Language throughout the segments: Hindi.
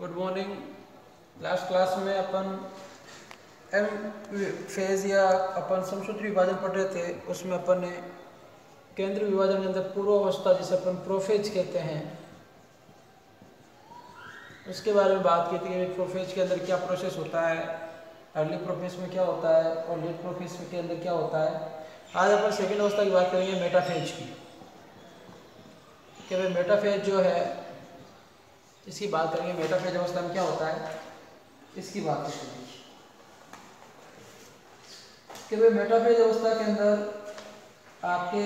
Good morning. लास्ट क्लास में अपन एम फेज या अपन समसूत्र विभाजन पढ़ रहे थे। उसमें अपन ने केंद्र विभाजन के अंदर पूर्व अवस्था जिसे अपन प्रोफेज कहते हैं उसके बारे में बात की थी कि प्रोफेज के अंदर क्या प्रोसेस होता है, अर्ली प्रोफेज में क्या होता है और लेट प्रोफेज के अंदर क्या होता है। आज अपन सेकेंड अवस्था की बात करेंगे मेटाफेज की। कि भाई मेटाफेज जो है इसकी बात करेंगे। मेटाफेज अवस्था में क्या होता है इसकी बात करते हैं कि भाई मेटाफेज अवस्था के अंदर आपके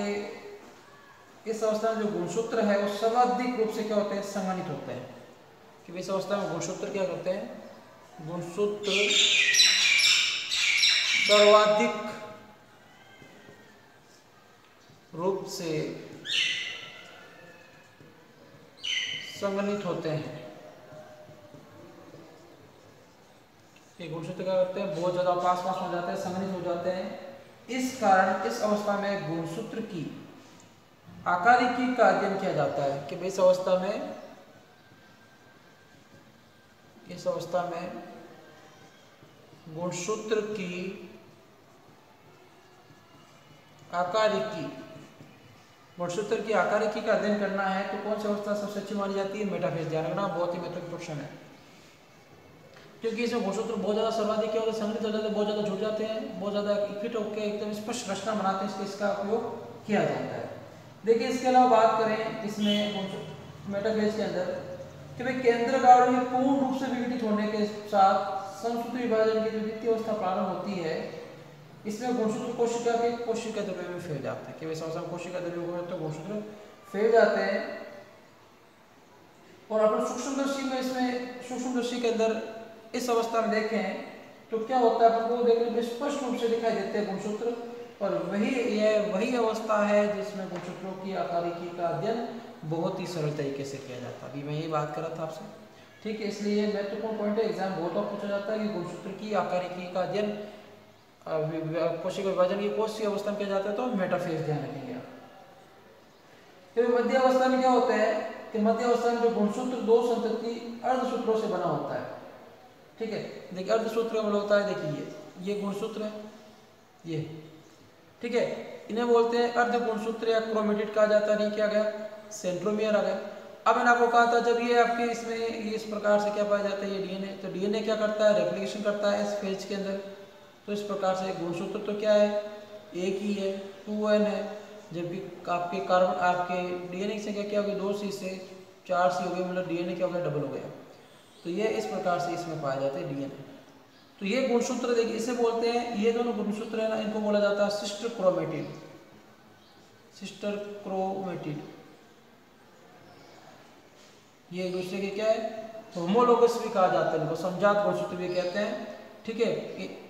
इस अवस्था में जो गुणसूत्र है वो सर्वाधिक रूप से क्या होते हैं, संघनित होते हैं। कि इस अवस्था में गुणसूत्र क्या करते हैं, गुणसूत्र सर्वाधिक रूप से संघनित होते हैं। ये गुणसूत्र क्या करते हैं, बहुत ज्यादा पास हो जाते हैं, संघनित हो जाते हैं। इस कारण इस अवस्था में गुणसूत्र की आकारिकी का अध्ययन किया जाता है। कि इस अवस्था में गुणसूत्र की आकारिकी, गुणसूत्र की आकारिकी का अध्ययन करना है तो कौन सी अवस्था सबसे अच्छी मानी जाती है, मेटाफेज। ध्यान रखना, बहुत ही महत्वपूर्ण क्वेश्चन है। क्योंकि इसमें गुणसूत्र बहुत ज्यादा सर्वाधिक क्या होता है, संघनित हो जाते हैं, बहुत ज्यादा जुड़ जाते हैं, बहुत ज्यादा इकट्ठे होकर एकदम स्पष्ट रचना बनाते हैं, इसलिए इसका उपयोग किया जाता है। देखिए इसके अलावा बात करें इसमें मेटाफेज के अंदर कि भाई केंद्र गाढ़ में पूर्ण रूप से विघटित होने के साथ समसूत्र विभाजन की जो द्वितीय अवस्था प्रारंभ होती है, इसमें गुणसूत्र कोशिका द्रव्य में फैल जाते हैं। कि वैसा अवस्था में कोशिका द्रव्य हो तो गुणसूत्र फैल जाते हैं। और अपन सूक्ष्मदर्शी में इसमें सूक्ष्मदर्शी के अंदर इस अवस्था में देखें तो क्या होता है, आपको देखने में स्पष्ट रूप से दिखाई देते हैं गुणसूत्र। और वही अवस्था है जिसमें गुणसूत्रों की आकारिकी का अध्ययन बहुत ही सरल तरीके से किया जाता है। अभी मैं यही बात कर रहा था आपसे, ठीक है। इसलिए महत्वपूर्ण पॉइंट है, एग्जाम बहुत बार पूछा जाता है कि गुणसूत्र की आकारिकी का अध्ययन कोशिका विभाजन की कौन सी अवस्था में किया जाता है, तो मेटाफेज ध्यान रखेंगे आप। फिर मध्य अवस्था में क्या होता है कि मध्य अवस्था में जो गुणसूत्र दो संतति अर्धसूत्रों से बना होता है, ठीक है। देखिए अर्धसूत्र का मतलब होता है, देखिए ये गुणसूत्र है, ये ठीक है, इन्हें बोलते हैं अर्ध गुणसूत्र या क्रोमेटिड कहा जाता है। ये क्या गया, सेंट्रोमियर आ गया। अब मैंने आपको कहा था जब ये आपके इसमें ये इस प्रकार से क्या पाया जाता है, ये डीएनए, तो डीएनए क्या करता है, रेप्लिकेशन करता है इस फेज के अंदर। तो इस प्रकार से गुणसूत्र तो क्या है, एक ही है, 2n है। जबकि आपके कार्बन आपके डीएनए की संख्या क्या होगी, 2c से 4c हो गई, मतलब डीएनए क्या हो गया, डबल हो गया। तो ये इस प्रकार से इसमें पाया जाता है डीएनए। तो ये गुणसूत्र देखिए इसे बोलते हैं, ये दोनों गुणसूत्र है ना, इनको बोला जाता है सिस्टर क्रोमेटिड। सिस्टर क्रोमेटिड ये एक दूसरे के क्या है, होमोलोगस भी कहा जाता है, इनको समजात गुणसूत्र भी कहते हैं, ठीक है।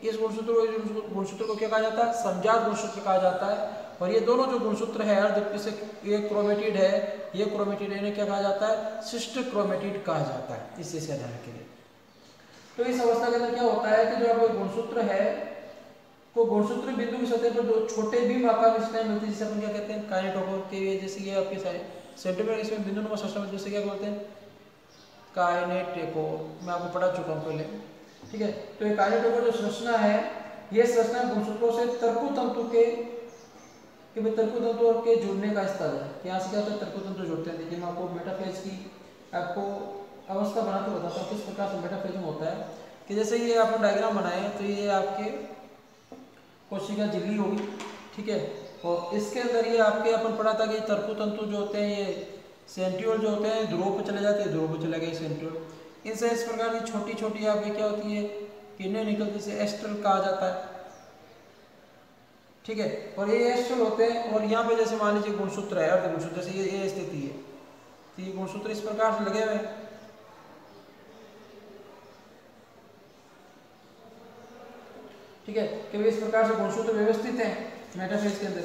इस गुणसूत्र को क्या कहा जाता है, समजात गुणसूत्र कहा जाता है। और ये दोनों जो गुणसूत्र है अर्ध, इसे ये क्रोमेटिड है, ये क्रोमेटिड है, इन्हें क्या कहा जाता है, सिस्टर क्रोमेटिड कहा जाता है। इसी से ध्यान रखेंगे। तो इस अवस्था के अंदर क्या होता है कि जो आपको गुणसूत्र है तो गुणसूत्र बिंदु की सतह पर जो छोटे बीम आकार में स्नायु मिलती है, जिसे अपन क्या कहते हैं, काइनेटोकोर के, जैसे ये आपके सेंटीमीटर इसमें बिंदु नंबर 7 जैसे क्या बोलते हैं, काइनेटोकोर। मैं आपको पढ़ा चुका हूँ पहले, ठीक है। तो ये काइनेटोकोर जो संरचना है, ये संरचना गुणसूत्रों से तर्कुतंतु के तर्कुतंतु के जुड़ने का स्थल है। यहाँ से क्या होता है, तर्कुतंतु जुड़ते हैं। देखिए मैं आपको मेटाफेज की आपको अवस्था बना के बताता हूँ किस प्रकार से मेटाफेज में होता है। कि जैसे ये आप डायग्राम बनाए तो ये आपके कोशिका झिल्ली होगी, ठीक है। और इसके अंदर ये आपके अपन पढ़ा था कि तर्कुतंतु जो होते हैं ये सेंट्रियोल जो होते हैं ध्रुव पे चले जाते हैं, ध्रुव पे चले गए सेंट्रियोल। इनसे इस प्रकार की छोटी छोटी आपकी क्या होती है, किरणें निकलती, से एस्ट्रल कहा जाता है, ठीक है। और ये एस्ट्रल होते हैं। और यहाँ पे जैसे मान लीजिए गुणसूत्र है, अर्ध गुणसूत्र, जैसे ये स्थिति है, तो ये गुणसूत्र इस प्रकार से लगे हुए हैं, ठीक है। कि इस प्रकार से गुणसूत्र व्यवस्थित हैं मेटाफेज के अंदर।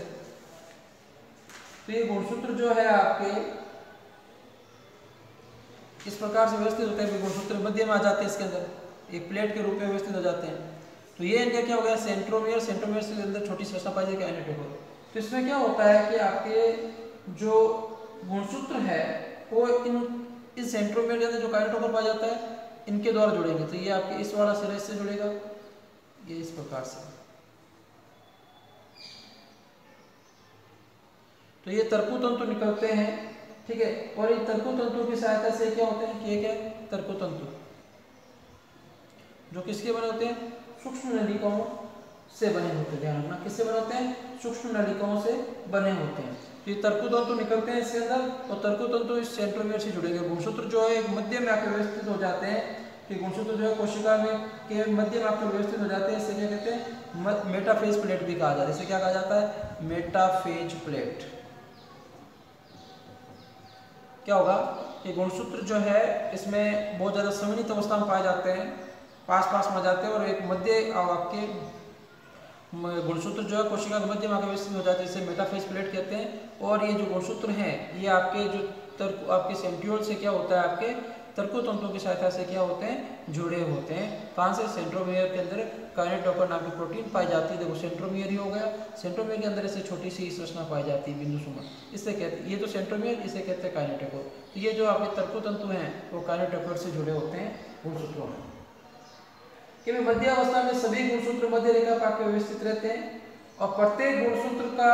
तो ये गुणसूत्र जो है आपके इस प्रकार से व्यवस्थित होते हैं, गुणसूत्र मध्य में आ जाते हैं, इसके अंदर एक प्लेट के रूप में व्यवस्थित हो जाते हैं। तो ये इनका क्या हो गया, सेंट्रोमियर। सेंट्रोमियर से अंदर छोटी संरचना पाई जाएगी काइनेटोकोर। तो इसमें क्या होता है कि आपके जो गुणसूत्र है वो इन सेंट्रोमियर के अंदर जो काइनेटोकोर पाया जाता है इनके द्वारा जुड़ेंगे। तो ये आपके इस वाला सिरा इससे जुड़ेगा, ये इस प्रकार से। तो ये तरकु तंतु निकलते हैं, ठीक है। और इन तरकु तंतु की सहायता से क्या होते हैं कि ये क्या है, तरकु तंतु जो किसके बने होते हैं, सूक्ष्म नलिकाओं से बने होते हैं। ध्यान रखना, किससे बने होते हैं, सूक्ष्म नलिकाओं से बने होते हैं। तो ये तरकु तंतु निकलते हैं इसके अंदर, और तरकु तंतु इस सेंट्रोमियर से जुड़ेंगे। गुणसूत्र जो है एक मध्य में आकर व्यवस्थित हो जाते हैं, कि गुणसूत्र जो है कोशिका में के मध्य में आकर व्यवस्थित हो जाते हैं। इससे क्या कहते हैं, मेटाफेज प्लेट भी कहा जाता है। इसे क्या कहा जाता है, मेटाफेज प्लेट। क्या होगा कि गुणसूत्र जो है इसमें बहुत ज़्यादा समन्वित अवस्था में पाए जाते हैं, पास पास में जाते हैं, और एक मध्य आपके गुणसूत्र जो है कोशिका के मध्य में आकर व्यवस्थित हो जाते हैं, इसे मेटाफेज प्लेट कहते हैं। और ये जो गुणसूत्र हैं ये आपके जो आपके सेंट्रियोल से क्या होता है, आपके तरकु तंतुओं की सहायता से क्या होते हैं, जुड़े होते हैं। कहाँ से, सेंट्रोमियर के अंदर काइनेटोकोर नाम की प्रोटीन पाई जाती है। देखो सेंट्रोमियर ही हो गया, सेंट्रोमियर के अंदर इससे छोटी सी संरचना पाई जाती है, बिंदु सुमा, इससे कहते हैं, ये तो सेंट्रोमियर, इसे कहते हैं काइनेटोकोर। तो ये जो आपके तरकु तंतु हैं वो काइनेटोकोर से जुड़े होते हैं गुणसूत्रों में। कि मध्य अवस्था में सभी गुणसूत्र मध्य रेखा पर आकर व्यवस्थित रहते हैं, और प्रत्येक गुणसूत्र का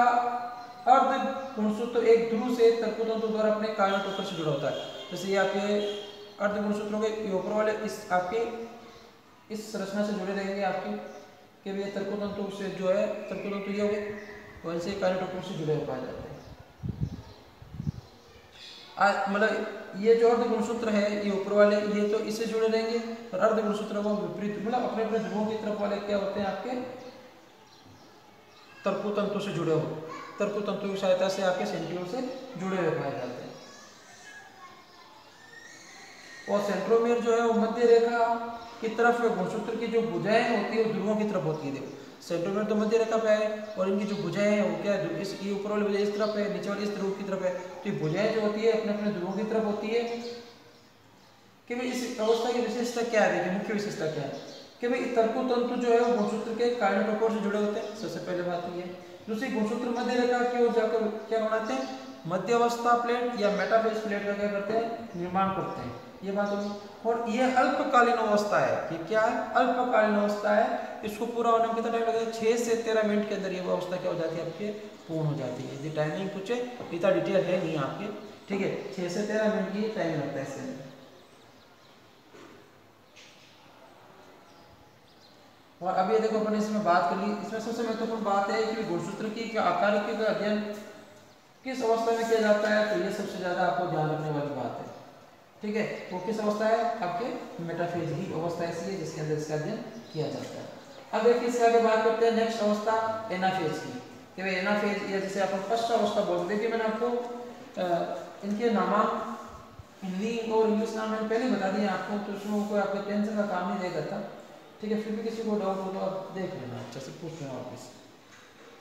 अर्ध गुणसूत्र एक ध्रुव से तरकु तंतु द्वारा अपने काइनेटोकोर से जुड़ा होता है। जैसे ये आपके अर्ध गुणसूत्रों के ऊपर वाले इस आपके इस संरचना से जुड़े रहेंगे आपके, कि ये तरकु तंतु से जो है, तरकु तंतु ये हो गए, वैसे काइनेटोकोर से जुड़े हो पाए जाते हैं। मतलब ये जो अर्ध गुणसूत्र है ये ऊपर वाले, ये तो इससे जुड़े रहेंगे, और अर्ध गुणसूत्र वो विपरीत, मतलब अपने अपने ध्रुवों की तरफ वाले क्या होते हैं, आपके तरकु तंतु से जुड़े हो, तरकु तंतु की सहायता से आपके सेंट्रियोल से जुड़े हुए पाए जाते हैं। और सेंट्रोमियर जो है वो मध्य रेखा की तरफ गुणसूत्र की जो भुजाएं होती है वो ध्रुवों की तरफ होती है। देखो सेंट्रोमियर तो मध्य रेखा पे है, और इनकी जो भुजाएं हैं वो क्या है, इस ये ऊपर वाली भुजा इस तरफ है, नीचे वाली इस ध्रुव की तरफ है। तो ये भुजाएं जो होती है अपने अपने ध्रुवों की तरफ होती है। कि भाई इस अवस्था की विशेषता क्या है, देखिए मुख्य विशेषता क्या है, कि भाई तरकु तंतु जो है वो गुणसूत्र के काइनेटोकोर से जुड़े होते हैं, सबसे पहले बात ये है। दूसरी, गुणसूत्र मध्य रेखा की ओर जाकर क्या बनाते हैं, मध्य अवस्था प्लेट या मेटाफेज प्लेट का क्या करते हैं, निर्माण करते हैं। ये बात होगी। और ये अल्पकालीन अवस्था है, कि क्या है, अल्पकालीन अवस्था है। इसको पूरा होने में कितना टाइम लगेगा, 6 से 13 मिनट के अंदर ये अवस्था क्या हो जाती है, आपके पूर्ण हो जाती है। यदि टाइमिंग पूछे, इतना डिटेल है नहीं आपके, ठीक है, 6 से 13 मिनट की टाइम लगता है इसके। और अब ये देखो अपन इसमें बात कर ली, इसमें सबसे महत्वपूर्ण बात है कि गुणसूत्र की आकार का अध्ययन किस अवस्था में किया जाता है। तो ये सबसे ज्यादा आपको ध्यान रखने वाली बात है, ठीक है। वो किस अवस्था है, आपके मेटाफेज की अवस्था ऐसी है जिसके अंदर इसका अध्ययन किया जाता है। अब देखिए इसके आगे बात करते हैं नेक्स्ट अवस्था एनाफेज की, कि भाई एनाफेज या जिसे अपन फर्स्ट अवस्था बोलते हैं। देखिए मैंने आपको इनके नाम हिंदी और इंग्लिश नाम मैंने पहले बता दिए आपको, तो उसमें कोई आपको टेंशन का काम नहीं देगा था, ठीक है। फिर भी किसी को डाउट हो तो आप देख लेना, अच्छे से पूछ लेना वापस।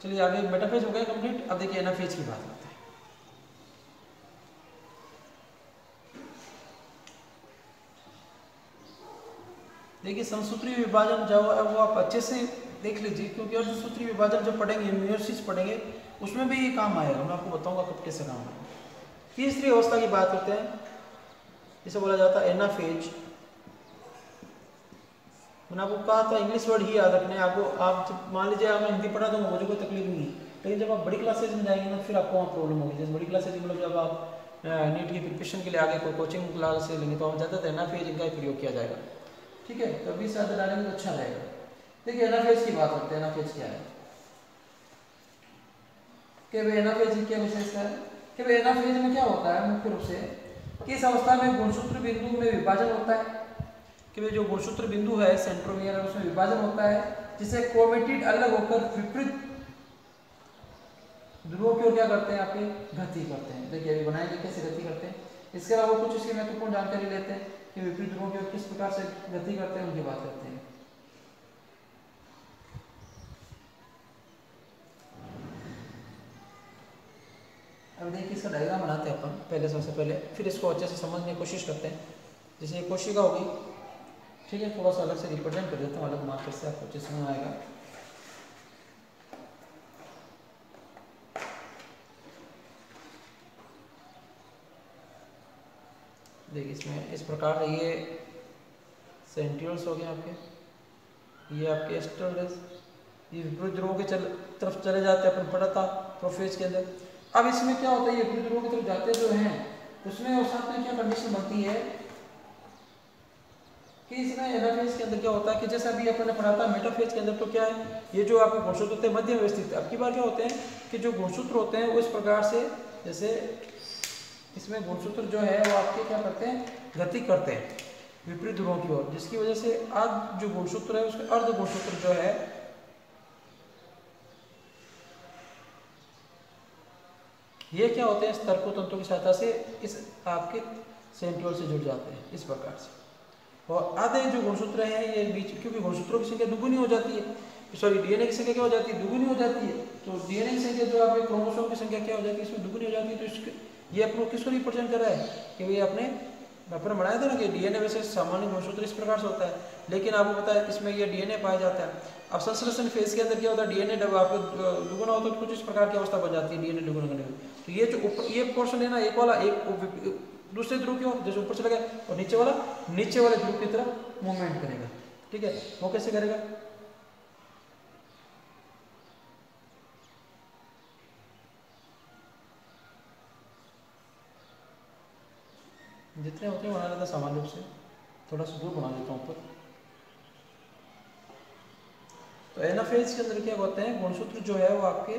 चलिए आगे मेटाफेज हो गया कंप्लीट। अब देखिए एनाफेज की बात करते हैं। देखिए समसूत्री विभाजन जो है वो आप अच्छे से देख लीजिए, क्योंकि अर्धसूत्री विभाजन जब पढ़ेंगे, यूनिवर्सिटीज पढ़ेंगे, उसमें भी ये काम आएगा। मैं आपको बताऊंगा कब कैसे काम आएगा। तीसरी अवस्था की बात करते हैं, जिसे बोला जाता है एनाफेज। मैंने आपको कहा था इंग्लिश वर्ड ही याद रखना है आपको। आप जब मान लीजिए आपने हिंदी पढ़ा तो मुझे कोई तकलीफ नहीं है, लेकिन जब आप बड़ी क्लासेज में जाएंगे ना फिर आपको वहाँ प्रॉब्लम होगी। जैसे बड़ी क्लासेज मतलब जब आप नीट की प्रिपरेशन के लिए आगे कोई कोचिंग क्लास से लेंगे तो आप ज़्यादातर एनाफेज इनका ही प्रयोग किया जाएगा, ठीक है। तो 20 ज़्यादा डालेंगे तो अच्छा रहेगा। देखिए एनाफेज की बात करते हैं। एनाफेज क्या है, कि भाई एनाफेज की क्या विशेषता है, कि भाई एनाफेज में क्या होता है मुख्य रूप से, कि इस अवस्था में गुणसूत्र बिंदु में विभाजन होता है। कि भाई जो गुणसूत्र बिंदु है सेंट्रोमियर है उसमें विभाजन होता है, जिसे क्रोमेटिड अलग होकर विपरीत ध्रुवों की ओर क्या करते हैं, आपके गति करते हैं। देखिए अभी बनाएंगे कैसे गति करते हैं। इसके अलावा कुछ इसकी महत्वपूर्ण जानकारी लेते हैं कि विपरीत ध्रुवों की ओर किस प्रकार से गति करते हैं, उनकी बात करते हैं। अब देखिए इसका डायग्राम बनाते हैं अपन पहले, सबसे पहले, फिर इसको अच्छे से समझने की कोशिश करते हैं। जैसे ये कोशिका होगी, ठीक है, थोड़ा सा अलग से रिप्रेजेंट कर देता हूँ, अलग मार्कर से आपको अच्छे समझ आएगा। देखिए इसमें इस प्रकार से ये सेंट्रियोल्स हो गए आपके, ये आपके एस्टर रेज, ये विपरीत ध्रुवों की तरफ चले जाते हैं, अपन पढ़ा था प्रोफेज के अंदर। अब इसमें क्या होता है, ये विपरीत ध्रुवों की तरफ जाते जो हैं उसमें और साथ में क्या कंडीशन बनती है कि इसमें एनाफेज के अंदर क्या होता है कि जैसे अभी अपन ने पढ़ा था मेटाफेज के अंदर, तो क्या है ये जो आपके गुणसूत्र होते हैं मध्य व्यवस्थित। अब की बार क्या होते हैं कि जो गुणसूत्र होते हैं वो इस प्रकार से, जैसे इसमें गुणसूत्र जो है वो आपके क्या करते हैं, गति करते हैं विपरीत ध्रुवों की ओर, जिसकी वजह से आज जो गुणसूत्र है उसके अर्ध गुणसूत्र जो है ये क्या होते हैं, स्तर्को तंतुओं की सहायता से इस आपके सेंट्रियोल से जुड़ जाते हैं इस प्रकार से। और आधे जो गुणसूत्र हैं ये बीच, क्योंकि गुणसूत्रों की संख्या दुगुनी हो जाती है, सॉरी डीएनए की संख्या क्या हो जाती है, दुगुनी हो जाती है। तो डीएनए की संख्या जो आपके क्रोमोसोम की संख्या क्या हो जाती है, इसमें दुगुनी हो जाती है। तो इसके ये अपने किसको रिप्रेजेंट कर रहा है कि भाई अपने बनाया था ना कि डीएनए वैसे सामान्य गुणसूत्र इस प्रकार से होता है, लेकिन आपको पता है इसमें ये डीएनए पाया जाता है। अब संश्लेषण फेज के अंदर क्या होता है, डीएनए जब आपको दुगुना होता है तो कुछ इस प्रकार की अवस्था बन जाती है डीएनए दुगुना करने में। तो ये जो ऊपर ये पोर्शन है ना, एक वाला एक दूसरे ध्रुव की ओर जैसे ऊपर चला गया, और नीचे वाले ध्रुव की तरफ मूवमेंट करेगा। ठीक है, वो कैसे करेगा, जितने होते हैं बना लेता सामान्य रूप से, थोड़ा सा दूर बना देता हूँ ऊपर। तो एनाफेज के अंदर क्या होते हैं, गुणसूत्र जो है वो आपके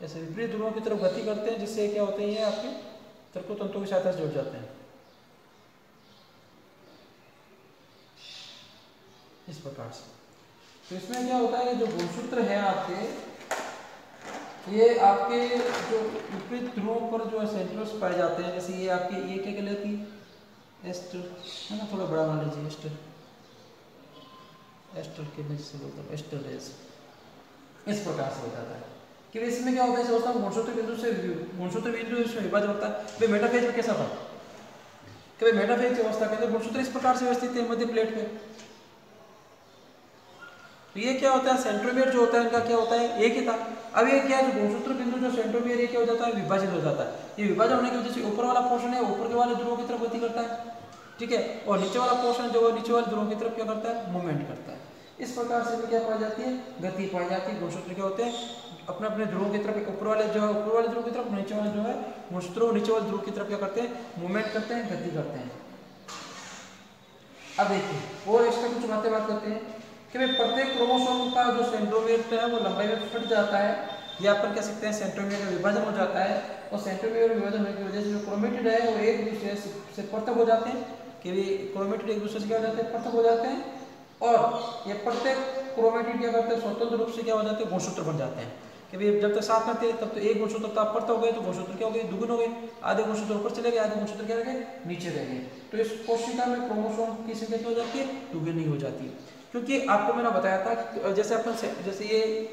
ऐसे विपरीत ध्रुवों की तरफ गति करते हैं, जिससे क्या होते हैं ये आपके स्तर्को तंतुओं की सहायता से जुड़ जाते हैं इस प्रकार से। तो इसमें क्या होता है, जो गुणसूत्र है आपके, ये आपके जो विपरीत ध्रुवों पर जो सेंट्रोस पाए जाते हैं, जैसे ये आपके ये क्या कहलाती है, एस्टर है ना, थोड़ा बड़ा मान लीजिए, एस्टर के जैसे बोलता हूँ, एस्टर रेज इस प्रकार से हो जाता है कि इसमें क्या होता है, सोचता हूँ गुणसूत्र बिंदु इसमें विभाजन होता है। भाई मेटाफेज में कैसा था कि भाई मेटाफेज की अवस्था के अंदर गुणसूत्र इस प्रकार से व्यवस्थित है मध्य प्लेट पे। तो ये क्या होता है, सेंट्रोमियर जो होता है इनका क्या होता है, एक ही था। अब ये क्या है, जो गुणसूत्र बिंदु जो सेंट्रोमियर ये क्या हो जाता है, विभाजित हो जाता है। ये विभाजन होने की वजह से ऊपर वाला पोर्शन है ऊपर के वाले ध्रुवों की तरफ गति करता है, ठीक है, और नीचे वाला पोर्शन जो नीचे वाले ध्रुवों की तरफ क्या करता है, मूवमेंट करता है। इस प्रकार से भी क्या पाई जाती है, गति पाई जाती है। गुणसूत्र क्या होते हैं अपने अपने ध्रुवों की तरफ, ऊपर वाले जो है ऊपर वाले ध्रुव की तरफ, नीचे वाले जो है गुणसूत्र नीचे वाले ध्रुव की तरफ क्या करते हैं, मूवमेंट करते हैं, गति करते हैं। अब देखिए और एक्स्ट्रा कुछ बात करते हैं कि भाई प्रत्येक क्रोमोसोम का जो सेंट्रोमियर है वो लंबाई में फट जाता है, या अपन कह सकते हैं सेंट्रोमियर का विभाजन हो जाता है। और सेंट्रोमियर विभाजन होने की वजह से जो क्रोमेटिड है वो एक दूसरे से पृथक हो जाते हैं, कि क्रोमेटिड एक दूसरे से क्या हो जाते हैं, पृथक हो जाते हैं। और ये प्रत्येक क्रोमेटिड क्या करते हैं, स्वतंत्र रूप से क्या हो जाते हैं, गुणसूत्र बन जाते हैं। कि भाई जब तक साथ में थे तब तो एक गुणसूत्र था, पृथक हो गए तो गुणसूत्र क्या हो गए, दुगुन हो गए। आधे गुणसूत्र ऊपर चले गए, आधे गुणसूत्र क्या रह गए, नीचे रह गए। तो इस कोशिका में क्रोमोसोम की संख्या क्या हो जाती है, दुगुनी हो जाती है। क्योंकि आपको मैंने बताया था कि जैसे ये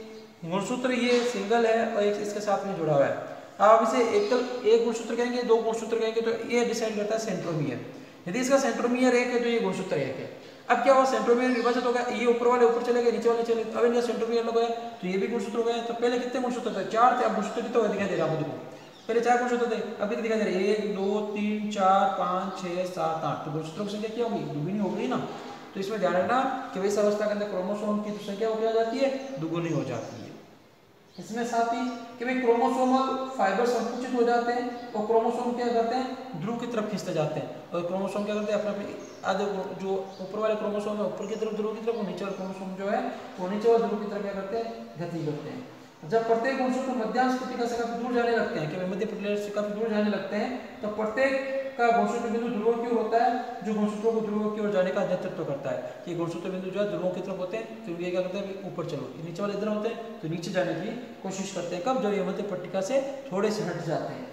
गुणसूत्र ये सिंगल है और एक इसके साथ में जुड़ा हुआ है। आप इसे एक गुणसूत्र कहेंगे, दो गुणसूत्र कहेंगे, तो ये डिसाइड करता है सेंट्रोमियर। यदि इसका सेंट्रोमियर एक है तो ये गुणसूत्र एक है। अब क्या हुआ, सेंट्रोमियर विभाजित हो गया, ये ऊपर वाले ऊपर चले गए, नीचे वाले चले, अब इनका सेंट्रोमियर लग गया तो ये भी गुणसूत्र हो गया। तो पहले कितने गुणसूत्र थे, 4 थे, अब गुणसूत्र कितने दिखाई दे रहा है आपको, पहले 4 गुणसूत्र थे, अब कितने दिखाई दे रहे हैं, 1 2 3 4 5 6 7 8। तो गुणसूत्रों की संख्या क्या होगी, दुगुनी हो गई ना। तो इसमें ध्यान रखना कि इस अवस्था के अंदर क्रोमोसोम की संख्या क्या हो जाती है, दुगुनी हो जाती है। इसमें साथ ही कि भाई क्रोमोसोमल फाइबर संकुचित हो जाते हैं और क्रोमोसोम क्या करते हैं, ध्रुव की तरफ खींचते जाते हैं। और क्रोमोसोम क्या करते हैं, अपने अपने आधे जो ऊपर वाले क्रोमोसोम है ऊपर की तरफ ध्रुव की तरफ, और नीचे वाले क्रोमोसोम जो है वो नीचे वाले ध्रुव की तरफ क्या करते हैं, गति करते हैं। जब प्रत्येक गुणसूत्र मध्यांश पट्टिका से काफी दूर जाने लगते हैं, कि मध्य प्लेट से काफी दूर जाने लगते हैं, तो प्रत्येक का गुणसूत्र बिंदु ध्रुवों की ओर होता है, जो गुणसूत्रों को ध्रुवों की ओर जाने का नेतृत्व करता है। कि गुणसूत्र बिंदु जो है ध्रुवों की तरफ होते हैं, तो ये क्या करते हैं, ऊपर चलो, नीचे वाले इधर होते हैं तो नीचे जाने की कोशिश करते हैं। कब, जब ये मध्य पट्टिका से थोड़े से हट जाते हैं।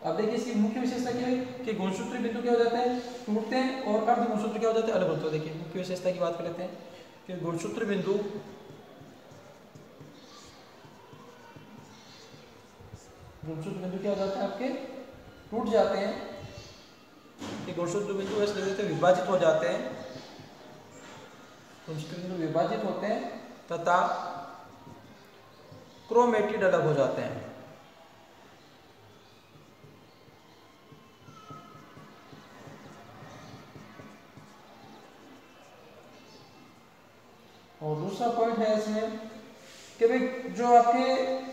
अब देखिए इसकी मुख्य विशेषता क्या है कि गुणसूत्र बिंदु क्या हो जाते हैं, टूटते हैं, और अर्ध गुणसूत्र क्या हो जाते हैं, अलग होते हैं। देखिए मुख्य विशेषता की बात कर लेते हैं कि गुणसूत्र बिंदु क्या हो जाते हैं, आपके टूट जाते हैं। कि गुणसूत्र बिंदु इस वजह से विभाजित हो जाते हैं, गुणसूत्र बिंदु विभाजित होते हैं तथा क्रोमेटिड अलग हो जाते हैं। और दूसरा पॉइंट है इसमें कि भाई जो आपके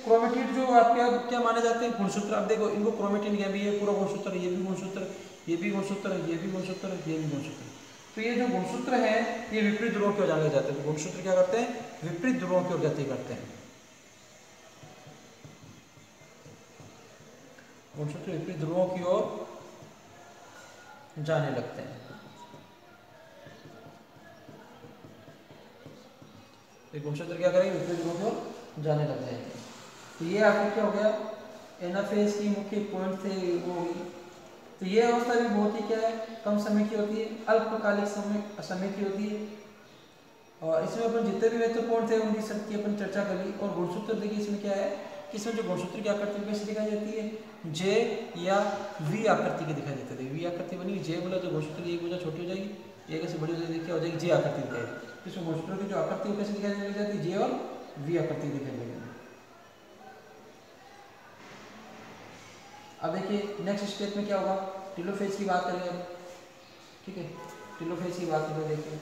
क्रोमेटिड जो आपके अब क्या माने जाते हैं गुणसूत्र, आप देखो इनको क्रोमेटिन क्या भी है पूरा गुणसूत्र, ये भी गुणसूत्र, ये भी गुणसूत्र, ये भी गुणसूत्र, ये भी गुणसूत्र। तो ये जो गुणसूत्र है ये विपरीत ध्रुवों की ओर जाने जाते हैं। तो गुणसूत्र क्या करते हैं, विपरीत ध्रुवों की ओर गति करते हैं। गुणसूत्र विपरीत ध्रुवों की ओर जाने लगते हैं। गुणसूत्र क्या करेंगे, विपरीत ध्रुवों की ओर जाने लग जाएंगे। तो ये आपको क्या हो गया, एनाफेज की मुख्य पॉइंट थे वो होगी। तो ये अवस्था भी बहुत ही क्या है, कम समय की होती है, अल्पकालिक समय की होती है। और इसमें अपन जितने भी महत्वपूर्ण थे उनकी सबकी अपन चर्चा कर ली। और गुणसूत्र देखिए इसमें क्या है कि इसमें जो गुणसूत्र की आकृति कैसे दिखाई जाती है, जे या वी आकृति की दिखाई देती है। वी आकृति बनी, जे बोला तो गुणसूत्र एक बोला छोटी हो जाएगी, एक ऐसे बड़ी हो जाएगी, क्या हो जाएगी, जे आकृति दिखाई। इसमें गुणसूत्र की जो आकृति कैसे दिखाई लग जाती है, जे और वी आकृति दिखाई लग जाती है। अब देखिए नेक्स्ट स्टेप में क्या होगा, टेलोफेज की बात करेंगे अब, ठीक है। टेलोफेज की बात करें, देखिए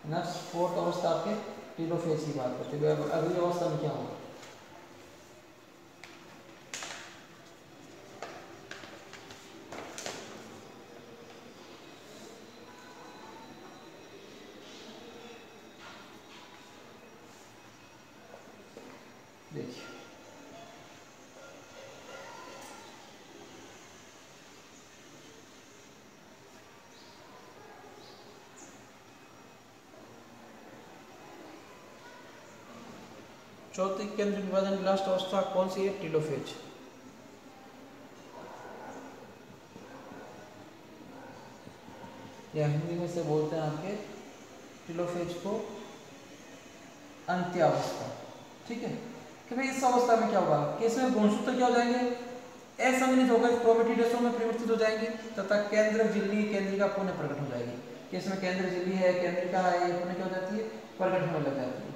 नेक्स्ट फोर्थ अवस्था आपके टेलोफेज की बात करते हैं। अगली अवस्था में क्या होगा, देखिए चौथी केंद्र विभाजन की लास्ट अवस्था कौन सी है, टेलोफेज। या हिंदी में से बोलते हैं आपके टेलोफेज को अंत्यावस्था, ठीक है। कि भाई इस अवस्था में क्या होगा कि इसमें गुणसूत्र क्या हो जाएंगे, असंगठित होकर क्रोमेटिडसों में परिवर्तित हो जाएंगे तथा केंद्र झिल्ली केंद्रिका पुनः प्रकट हो जाएगी। कि इसमें केंद्र झिल्ली है, केंद्रिका है, ये पुनः क्या हो जाती है, प्रकट होने लग जाती है।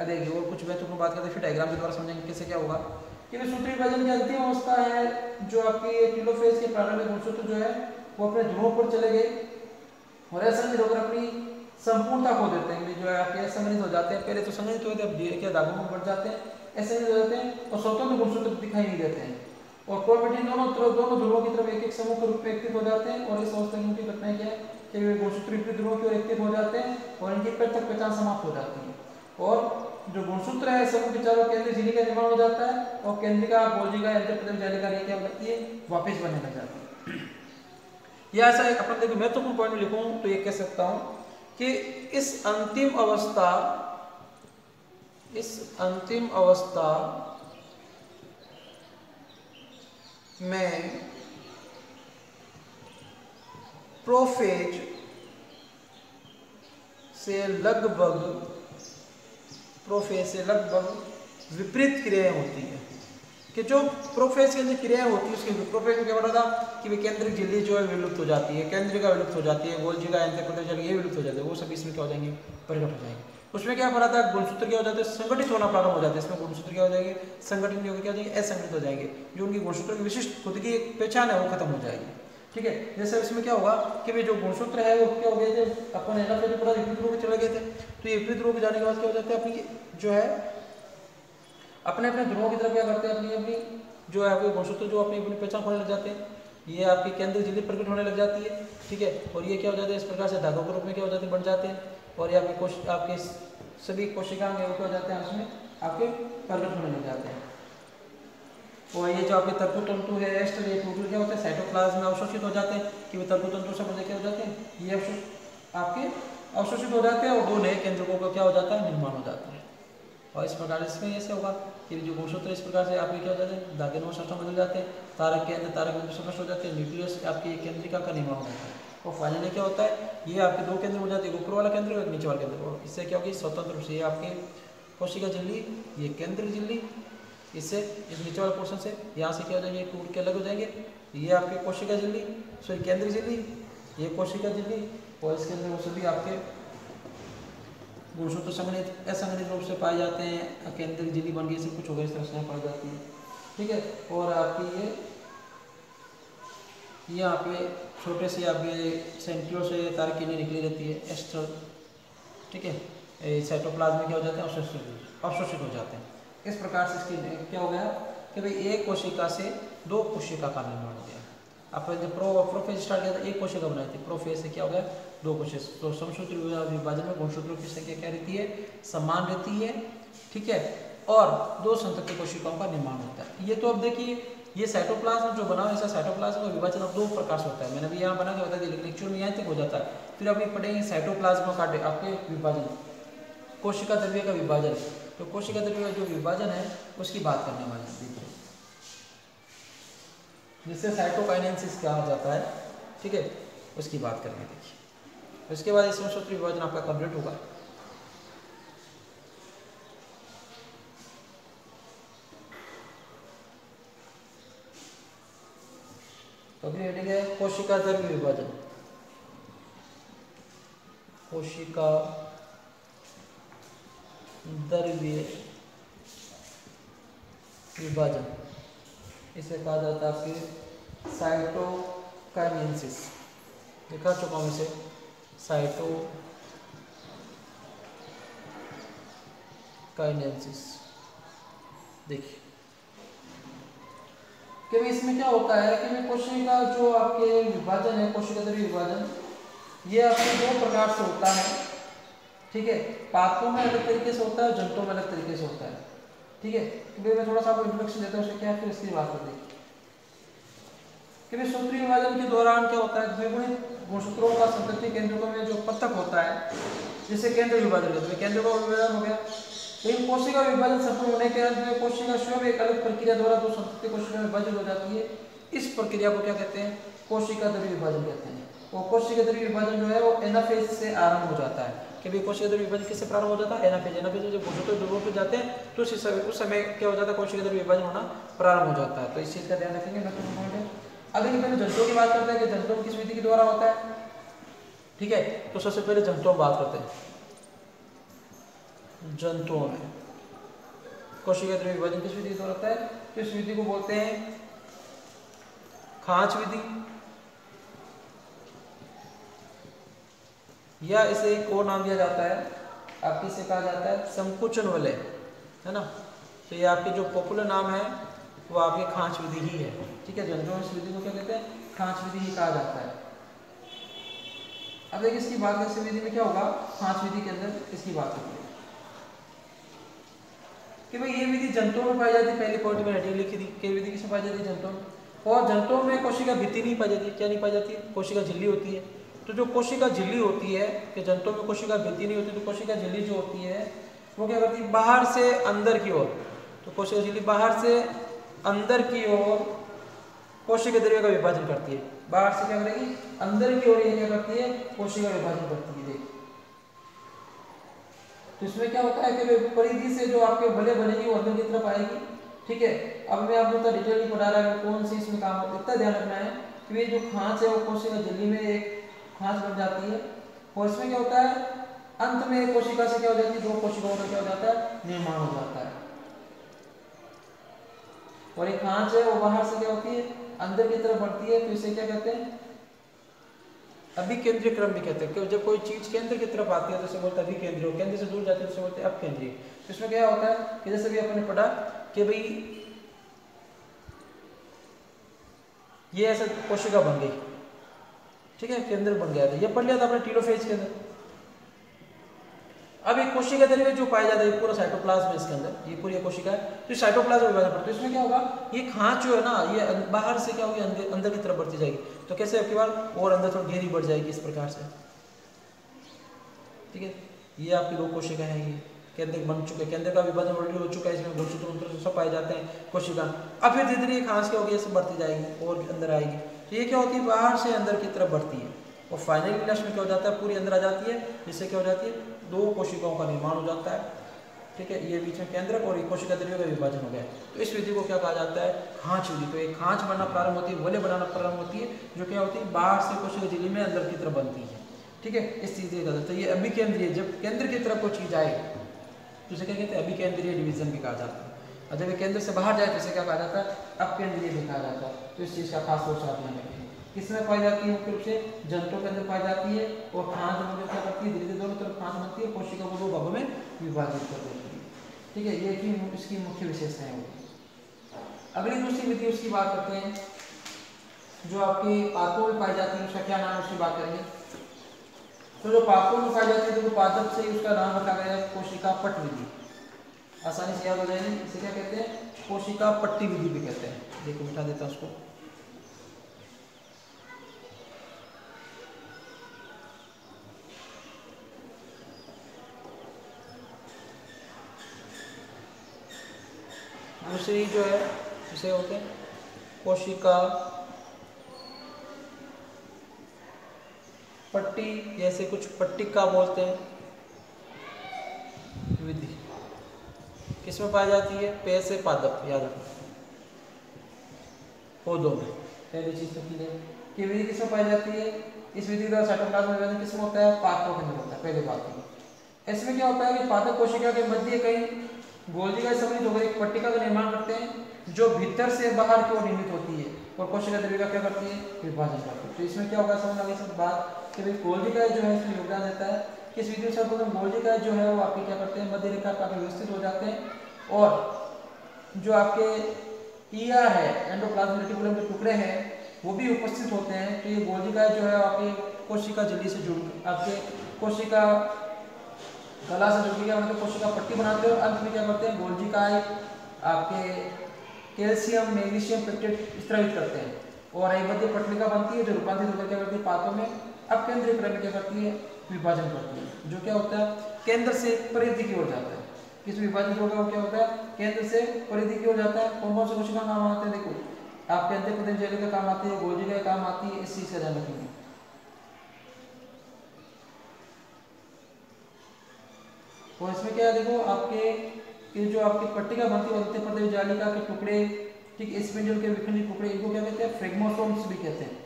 देखिए और कुछ महत्वपूर्ण बात करते हैं, फिर डायग्राम के द्वारा समझेंगे कैसे क्या होगा। कि सूत्री विभाजन की अंतिम अवस्था है जो आपकी टेलोफेज के प्रारंभिक गुणसूत्र जो है वो अपने ध्रुवों पर चले गए और असंगठित होकर अपनी संपूर्णता खो देते हैं। जो है आपके असंगठित हो जाते हैं, पहले तो संगठित होते हैं, अब क्या धागों में बढ़ जाते हैं, असंगठित हो जाते हैं और स्वतंत्र गुणसूत्र दिखाई नहीं देते हैं। और क्रोमेटिन दोनों ध्रुवों की तरफ एक एक समूह के रूप में एक्टिव हो जाते हैं। और इस अवस्था की मुख्य घटनाएं क्या है कि वे गुणसूत्र विपरीत ध्रुवों की ओर एक्टिव हो जाते हैं और इनकी पृथक पहचान समाप्त हो जाती है। और जो गुणसूत्र है समूह के चारों केंद्र झिल्ली का निर्माण हो जाता है और केंद्रिका गोलजिका एंटरप्रेम जालिका क्या हो जाती है, वापस बनने लग जाती है। या ऐसा एक अपन देखो महत्वपूर्ण पॉइंट में लिखूं तो ये कह सकता हूं कि इस अंतिम अवस्था में प्रोफेज से लगभग विपरीत क्रियाएं होती है। कि जो प्रोफेज के अंदर क्रियाएं होती है उसके प्रोफेज में क्या बोला था कि वे केंद्रिक झिल्ली जो है विलुप्त हो जाती है, केंद्रिका विलुप्त हो जाती है, गोलजिका एंटरप्रेम ये विलुप्त हो जाते हैं, वो सब इसमें क्या हो जाएंगे, प्रकट हो जाएंगे। उसमें क्या पड़ा था, गुणसूत्र क्या हो जाते हैं, संगठित होना प्रारंभ हो जाते हैं। इसमें गुणसूत्र क्या हो जाएंगे, संगठित नहीं होकर क्या हो जाएंगे, असंगठित हो जाएंगे। जो उनकी गुणसूत्र की विशिष्ट खुद की पहचान है वो खत्म हो जाएगी, ठीक है। जैसे इसमें क्या होगा कि वे जो गुणसूत्र है वो क्या हो गए थे, अपन एनाफेज पूरा विपरीत रूप में चले गए थे। तो ये विपरीत रूप में जाने के बाद क्या हो जाता है, अपनी जो है अपने अपने ध्रुवों की तरफ क्या करते हैं, अपनी अपनी जो है वो गुणसूत्र जो अपनी अपनी पहचान खोने लग जाते हैं। ये आपकी केंद्र झिल्ली प्रकट होने लग जाती है, ठीक है। और ये क्या हो जाता है, इस प्रकार से धागों के रूप में क्या हो जाते हैं, बन जाते हैं। और ये आपके सभी कोशिकाएं वो क्या हो जाते हैं, उसमें आपके प्रकट होने लग जाते हैं। और ये जो आपके तंतु है एस्टर ये टोटल क्या होता है, साइटोप्लाज्म में अवशोषित हो जाते हैं। कि वे तंतु से बंधे क्या हो जाते हैं, ये आपके अवशोषित हो जाते हैं और दो नए केंद्रकों का क्या हो जाता है, निर्माण हो जाता है। और इस प्रकार इसमें ऐसे होगा कि जो गुणसूत्र इस प्रकार से आपके क्या हो जाते हैं, धागे नौ संरचना बदल जाते हैं, तारक केंद्र तारक बिंदु संरचना हो जाते हैं, न्यूक्लियस आपकी केंद्रिका का निर्माण हो जाता है। और फाइनली क्या होता है, ये आपके दो केंद्र हो जाते हैं, ऊपर वाला केंद्र और नीचे वाला केंद्र। और इससे क्या होगी, स्वतंत्र रूप से ये आपके कोशिका झिल्ली, ये केंद्र झिल्ली, इससे इस नीचे वाले पोर्शन से यहाँ से क्या हो जाएंगे, टूट के अलग हो जाएंगे। ये आपके कोशिका झिल्ली, सॉरी केंद्र झिल्ली, ये कोशिका झिल्ली और इसके अंदर वो सभी आपके गुणसूत्र संगठित असंगठित रूप से पाए जाते हैं। केंद्रीय झिल्ली बन गई, सब कुछ हो गया, इस तरह से पाई जाती है, ठीक है। और आपकी ये यहाँ पे छोटे से आपके सेंट्रियोल से तारक किरणें निकली रहती है, एस्टर ठीक है, साइटोप्लाज्म में क्या हो जाते हैं, अवशोषित हो जाते हैं। इस प्रकार से इसकी क्या हो गया कि भाई एक कोशिका से दो कोशिका का निर्माण हो गया। आपने जब प्रोफेज स्टार्ट किया था एक कोशिका बनाई थी, प्रोफेज से क्या हो गया दो कोशिका। तो समसूत्र विभाजन में गुणसूत्रों की संख्या क्या रहती है, समान रहती है, ठीक है, और दो संतति कोशिकाओं का निर्माण होता है। ये तो अब देखिए ये साइटोप्लाज्म जो बना ऐसा साइटोप्लाज्म का विभाजन अब दो प्रकार से होता है। मैंने भी यहाँ बना के बता दिया, लेकिन एक्चुअल में यहाँ तक हो जाता है। फिर अभी पढ़ेंगे साइटोप्लाज्म का आपके विभाजन, कोशिका द्रव्य का विभाजन। तो कोशिका द्रव्य का जो विभाजन है उसकी बात करने वाले हैं, जिससे साइटोकाइनेसिस कहा जाता है, ठीक है, उसकी बात करेंगे। देखिए उसके बाद इसमें सूत्र विभाजन आपका कंप्लीट होगा। तो अभी हेडिंग है कोशिका द्रव्य विभाजन। कोशिका द्रव्य विभाजन इसे कहा जाता है आपके साइटोकाइनेसिस। दिखा चुका हूं इसे, साइटोकाइनेसिस। देखिए कि इसमें क्या होता है कि कोशिका जो आपके विभाजन है, कोशिका द्रव्य विभाजन, ये आपके दो प्रकार से होता है, ठीक है। पादपों में अलग तरीके से होता है, जंतुओं में अलग तरीके से होता है, ठीक है। तो मैं थोड़ा सा आपको इंट्रोडक्शन देता हूँ उससे क्या है, फिर इसकी बात करते हैं कि सूत्रीय विभाजन के दौरान क्या होता है, द्विगुणित गुणसूत्रों का संतति केंद्रकों में जो पृथक होता है जिसे केंद्र विभाजन कहते हैं। केंद्र का विभाजन हो गया, लेकिन कोशिका विभाजन सफल होने के बाद कोशिका स्वयं एक अलग प्रक्रिया द्वारा दो संतति कोशिका में विभाजित हो जाती है। इस प्रक्रिया को क्या कहते हैं, कोशिका द्रव्य विभाजन कहते हैं। वो कोशिका द्रव्य विभाजन जो है वो एनाफेज से आरंभ हो जाता है। कि भाई कोशिका द्रव्य विभाजन किससे प्रारंभ हो जाता है, एनाफेज। एनाफेज में जब गुणसूत्र ध्रुवों पे जाते हैं तो उस समय क्या हो जाता है, कोशिका द्रव्य विभाजन होना प्रारंभ हो जाता है। तो इस चीज का ध्यान रखेंगे। अब देखिए पहले जंतुओं की बात करते हैं कि जंतुओं किस विधि के द्वारा होता है, ठीक है। तो सबसे पहले जंतुओं बात करते हैं। जंतुओं में कोशिका द्रव्य विभाजन किस विधि के द्वारा होता है, तो इस विधि को बोलते हैं खांच विधि, या इसे एक और नाम दिया जाता है आपके, इसे कहा जाता है संकुचन वलय, है ना। तो ये आपके जो पॉपुलर नाम है वो आपके खांच विधि ही है, ठीक है। जंतुओं में इस विधि को क्या कहते हैं, खांच विधि ही कहा जाता है। अब देखिए इसकी बात करें, इस विधि में क्या होगा, खांच विधि के अंदर इसकी बात करते हैं कि भाई ये विधि जंतुओं में पाई जाती है। पहली पॉइंट में हेडिंग लिखी थी कि विधि किसमें पाई जाती है, जंतुओं में। और जंतुओं में कोशिका भित्ति नहीं पाई जाती है। क्या नहीं पाई जाती है, कोशिका झिल्ली होती है। तो जो कोशिका झिल्ली होती है कि जंतुओं में कोशिका भित्ति नहीं होती, तो कोशिका झिल्ली जो होती है वो क्या करती है, बाहर से अंदर की ओर। तो कोशिका झिल्ली बाहर से अंदर की ओर कोशिका द्रव्य का विभाजन करती है। बाहर से क्या करेगी, अंदर की ओर ये क्या करती है, कोशिका विभाजन करती है। देखिए तो इसमें क्या होता है कि परिधि से जो आपके भले बनेगी वो अंदर की तरफ आएगी, ठीक है। अब मैं आपको इतना डिटेल नहीं पढ़ा रहा है कौन सी इसमें काम होता है, इतना ध्यान रखना है कि ये जो खांच है वो कोशिका झिल्ली में एक खांच बन जाती है। और इसमें क्या होता है, अंत में एक कोशिका से क्या हो जाती है, दो कोशिकाओं का क्या हो जाता है, निर्माण हो जाता है। और एक खांच है वो बाहर से क्या होती है, अंदर की तरफ बढ़ती है। तो इसे क्या कहते हैं, अभिकेंद्रीय क्रम भी कहते हैं। जब कोई चीज केंद्र की तरफ आती है तो इसे बोलते हैं अभिकेंद्रीय, और केंद्र से दूर जाती है तो इसे बोलते हैं अपकेंद्रीय। तो इसमें क्या होता है कि जैसे भी अपने पढ़ा कि भाई ये ऐसे कोशिका बन गई, ठीक है, केंद्र बन गया था, ये पढ़ लिया था अपने टीलोफेज के अंदर। अब एक कोशिका द्रव्य जो पाया जाता है पूरा साइटोप्लाज्म है, इसके अंदर ये पूरी कोशिका है तो साइटोप्लाज्म विभाजन पड़ता है। इसमें क्या होगा, ये खांच जो है ना ये बाहर से क्या होगी, अंदर की तरफ बढ़ती जाएगी। तो कैसे आपकी बार और अंदर थोड़ी गहरी बढ़ जाएगी इस प्रकार से, ठीक है। ये आपकी दो कोशिका है, ये केंद्र बन चुके, केंद्र का विभाजन ऑलरेडी हो चुका है। इसमें गुणसूत्र सब पाए जाते हैं कोशिका। अब फिर धीरे धीरे खांच क्या होगी, ऐसे बढ़ती जाएगी और अंदर आएगी। तो ये क्या होती है, बाहर से अंदर की तरफ बढ़ती है और फाइनली लास्ट में क्या हो जाता है, पूरी अंदर आ जाती है, जिससे क्या हो जाती है, दो कोशिकाओं का निर्माण हो जाता है, ठीक है। ये बीच में केंद्रक और एक कोशिका द्रव्य का विभाजन हो गया। तो इस विधि को क्या कहा जाता है, खांच विधि। तो एक खांच बनना प्रारंभ होती है, वलय बनाना प्रारंभ होती है, जो क्या होती है, बाहर से कोशिका झिल्ली में अंदर की तरफ बनती है, ठीक है। इस चीज का तो ये अभिकेंद्रीय, जब केंद्र की तरफ कोई चीज आए तो उसे क्या कहते हैं, अभिकेंद्रीय डिवीजन भी कहा जाता है। और जब ये केंद्र से बाहर जाए तो इसे क्या कहा जाता है, अपकेंद्रीय भी कहा जाता है। तो इस चीज का खास तौर से ध्यान रखें। किसमें पाई जाती है? मुख्य रूप से जंतुओं के अंदर पाई जाती है और खांच में क्या करती है? धीरे धीरे दोनों तरफ खांच बनती है, कोशिका को दो भागों में विभाजित कर देती है। ठीक है, ये की इसकी मुख्य विशेषताएं होती है। अगली दूसरी विधि उसकी बात करते हैं जो आपके पादपों में पाई जाती है, उसका क्या नाम है उसकी बात करेंगे। तो जो पादपों में पाई जाती है तो पादप से ही उसका नाम रखा गया है कोशिका पट्ट विधि। आसानी से याद हो जाएगी। इसे क्या कहते हैं? कोशिका पट्टी विधि भी कहते हैं। देखो मिटा देता हूं उसको। दूसरी जो है इसे होते हैं कोशिका पट्टी, जैसे कुछ पट्टिका बोलते हैं विधि। किसमें पाई जाती है? पेड़ से पादप, याद रखो, पौधों में। पहली चीज तो क्लियर कि विधि किसमें पाई जाती है? इस विधि का साइटोप्लाज्म विभाजन किसमें होता है? पादपों के अंदर होता है। पहली बात तो इसमें क्या होता है कि पादप कोशिका के मध्य कहीं गोल्जी का सम्मिलित होकर एक पट्टिका का निर्माण करते हैं जो भीतर से बाहर की ओर निर्मित होती है और कोशिका द्रव्य क्या करती है? विभाजन करती है। तो इसमें क्या होगा समझ आगे सब बात कि भाई गोल्जी का जो है इसमें योगदान देता है। किस विधि में सर्वप्रथम गोल्जी का जो है वो आपके क्या करते हैं? मध्य रेखा काफी व्यवस्थित हो जाते हैं और जो आपके ईआर है, एंडोप्लाज्मिक रेटिकुलम के टुकड़े हैं, वो भी उपस्थित होते हैं। तो ये गोल्जी का जो है आपके कोशिका झिल्ली से जुड़ आपके कोशिका कला से जुड़ के मतलब कोशिका पट्टी बनाते हैं और अंत में क्या करते हैं? गोल्जी का आपके कैल्शियम मैग्नीशियम पेप्टाइड स्त्रावित करते हैं और एक मध्य पट्टिका बनती है जो रूपांतरित होकर क्या करती है? पादपों में अब केंद्रीय क्रम में क्या करती है? विभाजन करती है, जो क्या होता है? केंद्र से परिधि की ओर जाता है। किस विभाजित होगा वो क्या होता है? केंद्र से परिधि की ओर जाता है। कौन कौन से कोशिका काम आते हैं? देखो आपके अंतःप्रदेश झिल्ली का काम आती है, गोल्जी का काम आती है, इस चीज का ध्यान रखेंगे। और इसमें क्या है? देखो आपके ये जो आपकी पट्टिका बनती है अंतःप्रदेश जालिका के टुकड़े, ठीक, स्पिंडल के विखंडित टुकड़े, इनको क्या कहते हैं? फ्रेगमोसोम्स भी कहते हैं।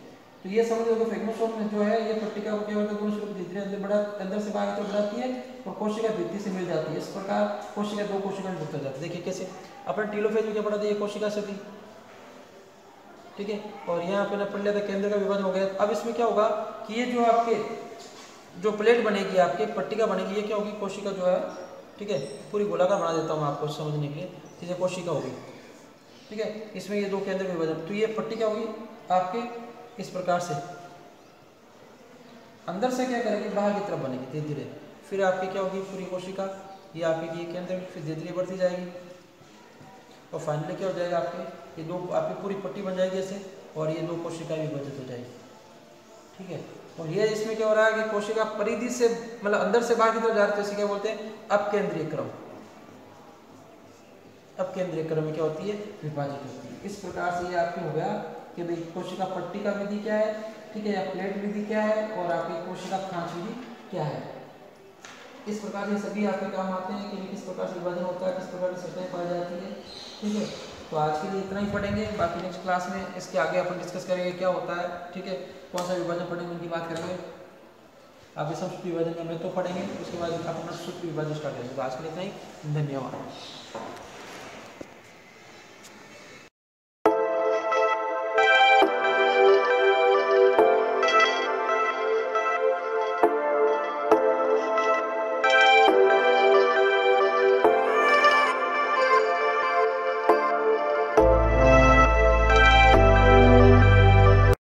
तो ये समझ लो कि फ्रेगमोसोम में जो है ये पट्टिका को क्या होता है? गुण स्वरूप धीरे धीरे बड़ा अंदर से बाहर तो बढ़ाती है और कोशिका भित्ति से मिल जाती है। इस प्रकार कोशिका दो कोशिका में विभक्त हो जाती है। देखिए कैसे अपने टीलोफेज में क्या पढ़ा था? ये कोशिका से थी, ठीक है, और यहाँ पे ना पढ़ लिया था केंद्र का विभाजन हो गया। अब इसमें क्या होगा कि ये जो आपके जो प्लेट बनेगी, आपके पट्टिका बनेगी, ये क्या होगी? कोशिका जो है, ठीक है, पूरी गोलाकार बना देता हूँ आपको समझने के लिए। जैसे कोशिका होगी, ठीक है, इसमें ये दो केंद्र विभाजन, तो ये पट्टी क्या होगी आपके इस प्रकार से अंदर से क्या करेगी? बाहर की तरफ बनेगी धीरे धीरे। फिर आपकी क्या होगी? पूरी कोशिका ये आपकी ये केंद्र, फिर धीरे धीरे बढ़ती जाएगी और फाइनली क्या हो जाएगा? आपके ये दो आपकी पूरी पट्टी बन जाएगी ऐसे और ये दो कोशिका विभाजित हो जाएगी, ठीक है। और ये इसमें क्या हो रहा है कि कोशिका परिधि से मतलब अंदर से बाहर की तरफ जा रही है, तो इसे क्या बोलते हैं? अपकेंद्रीय क्रम। अपकेंद्रीय क्रम में क्या होती है? विभाजित होती है। इस प्रकार से ये आपके हो गया कि भाई कोशिका पट्टी का विधि क्या है, ठीक है, या प्लेट विधि क्या है और आपकी कोशिका खांच विधि क्या है। इस प्रकार से सभी आपके काम आते हैं कि किस प्रकार से विभाजन होता है, किस प्रकार की सतह पाई जाती है, ठीक है। तो आज के लिए इतना ही पढ़ेंगे, बाकी नेक्स्ट क्लास में इसके आगे अपन डिस्कस करेंगे क्या होता है, ठीक है, कौन सा विभाजन पढ़ेंगे उनकी बात करेंगे। आगे संस्कृत विभाजन का महत्व पढ़ेंगे, उसके बाद अपना सूत्र विभाजन स्टार्ट करेंगे। तो आज के लिए इतना ही, धन्यवाद।